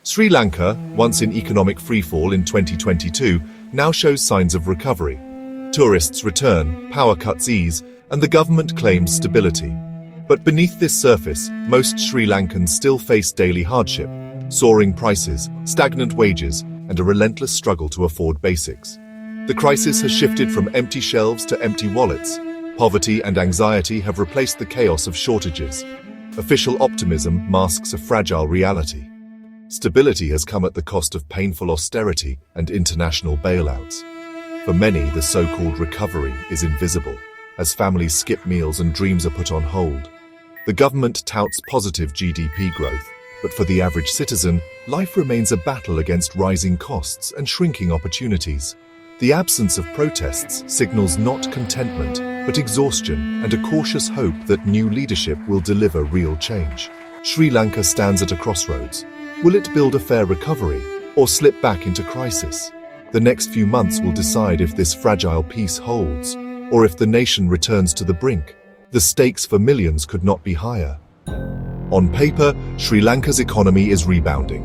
Sri Lanka, once in economic freefall in 2022, now shows signs of recovery. Tourists return, power cuts ease, and the government claims stability. But beneath this surface, most Sri Lankans still face daily hardship, soaring prices, stagnant wages, and a relentless struggle to afford basics. The crisis has shifted from empty shelves to empty wallets. Poverty and anxiety have replaced the chaos of shortages. Official optimism masks a fragile reality. Stability has come at the cost of painful austerity and international bailouts. For many, the so-called recovery is invisible, as families skip meals and dreams are put on hold. The government touts positive GDP growth, but for the average citizen, life remains a battle against rising costs and shrinking opportunities. The absence of protests signals not contentment, but exhaustion and a cautious hope that new leadership will deliver real change. Sri Lanka stands at a crossroads. Will it build a fair recovery, or slip back into crisis? The next few months will decide if this fragile peace holds, or if the nation returns to the brink. The stakes for millions could not be higher. On paper, Sri Lanka's economy is rebounding.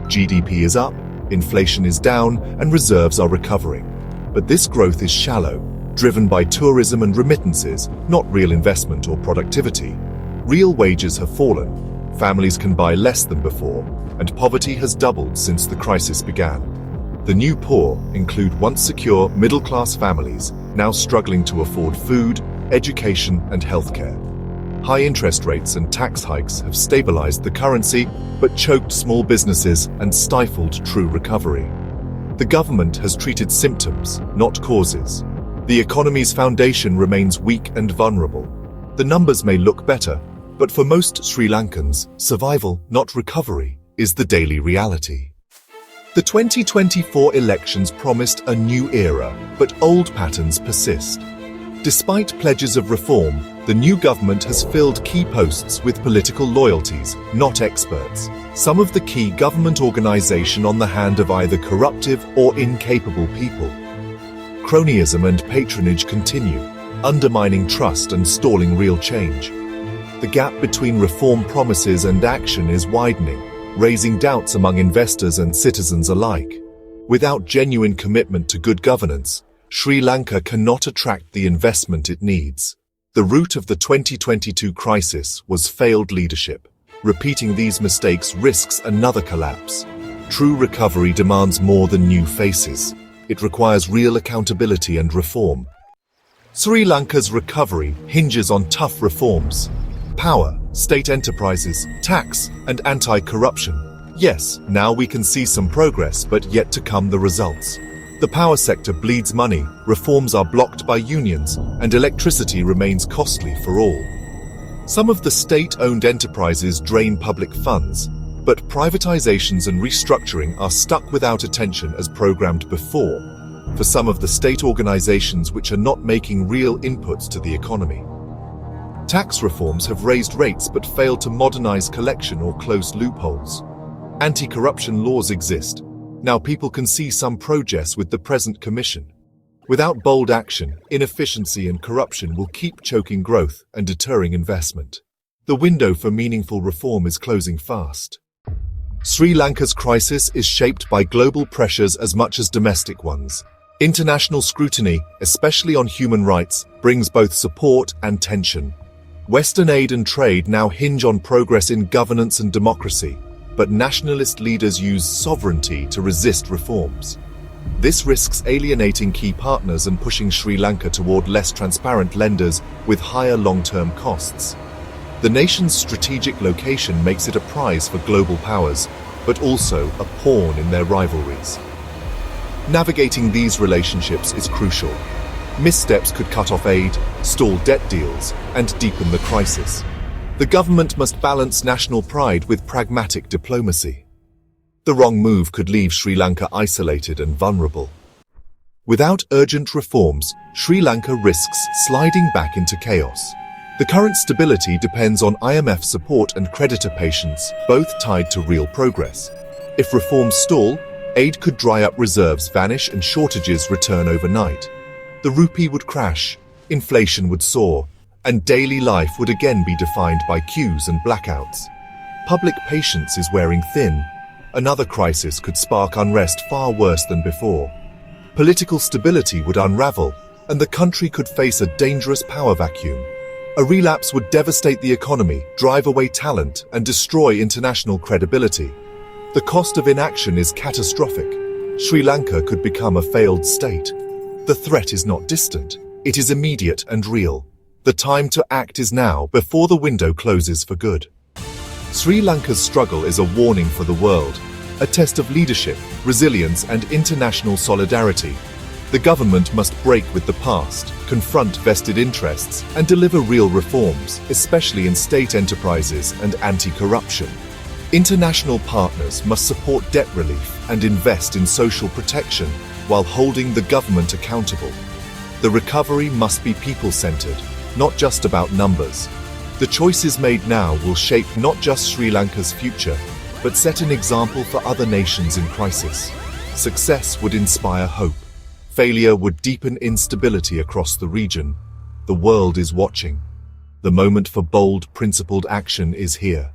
GDP is up, inflation is down, and reserves are recovering. But this growth is shallow, driven by tourism and remittances, not real investment or productivity. Real wages have fallen, families can buy less than before, and poverty has doubled since the crisis began. The new poor include once secure middle-class families now struggling to afford food, education, and healthcare. High interest rates and tax hikes have stabilized the currency, but choked small businesses and stifled true recovery. The government has treated symptoms, not causes. The economy's foundation remains weak and vulnerable. The numbers may look better, but for most Sri Lankans, survival, not recovery, is the daily reality. The 2024 elections promised a new era, but old patterns persist. Despite pledges of reform, the new government has filled key posts with political loyalties, not experts. Some of the key government organization on the hand of either corruptive or incapable people. Cronyism and patronage continue, undermining trust and stalling real change. The gap between reform promises and action is widening, raising doubts among investors and citizens alike. Without genuine commitment to good governance, Sri Lanka cannot attract the investment it needs. The root of the 2022 crisis was failed leadership. Repeating these mistakes risks another collapse. True recovery demands more than new faces. It requires real accountability and reform. Sri Lanka's recovery hinges on tough reforms. Power, state enterprises, tax, and anti-corruption. Yes, now we can see some progress, but yet to come the results. The power sector bleeds money, reforms are blocked by unions, and electricity remains costly for all. Some of the state-owned enterprises drain public funds, but privatizations and restructuring are stuck without attention as programmed before, for some of the state organizations which are not making real inputs to the economy. Tax reforms have raised rates but failed to modernize collection or close loopholes. Anti-corruption laws exist. Now people can see some progress with the present commission. Without bold action, inefficiency and corruption will keep choking growth and deterring investment. The window for meaningful reform is closing fast. Sri Lanka's crisis is shaped by global pressures as much as domestic ones. International scrutiny, especially on human rights, brings both support and tension. Western aid and trade now hinge on progress in governance and democracy, but nationalist leaders use sovereignty to resist reforms. This risks alienating key partners and pushing Sri Lanka toward less transparent lenders with higher long-term costs. The nation's strategic location makes it a prize for global powers, but also a pawn in their rivalries. Navigating these relationships is crucial. Missteps could cut off aid, stall debt deals, and deepen the crisis. The government must balance national pride with pragmatic diplomacy. The wrong move could leave Sri Lanka isolated and vulnerable. Without urgent reforms, Sri Lanka risks sliding back into chaos. The current stability depends on IMF support and creditor patience, both tied to real progress. If reforms stall, aid could dry up, reserves vanish, and shortages return overnight. The rupee would crash, inflation would soar, and daily life would again be defined by queues and blackouts. Public patience is wearing thin. another crisis could spark unrest far worse than before. Political stability would unravel, and the country could face a dangerous power vacuum. A relapse would devastate the economy, drive away talent, and destroy international credibility. The cost of inaction is catastrophic. Sri Lanka could become a failed state. The threat is not distant. It is immediate and real. The time to act is now, before the window closes for good. Sri Lanka's struggle is a warning for the world, a test of leadership, resilience, and international solidarity. The government must break with the past, confront vested interests, and deliver real reforms, especially in state enterprises and anti-corruption. International partners must support debt relief and invest in social protection while holding the government accountable. The recovery must be people-centered, not just about numbers. The choices made now will shape not just Sri Lanka's future, but set an example for other nations in crisis. Success would inspire hope. Failure would deepen instability across the region. The world is watching. The moment for bold, principled action is here.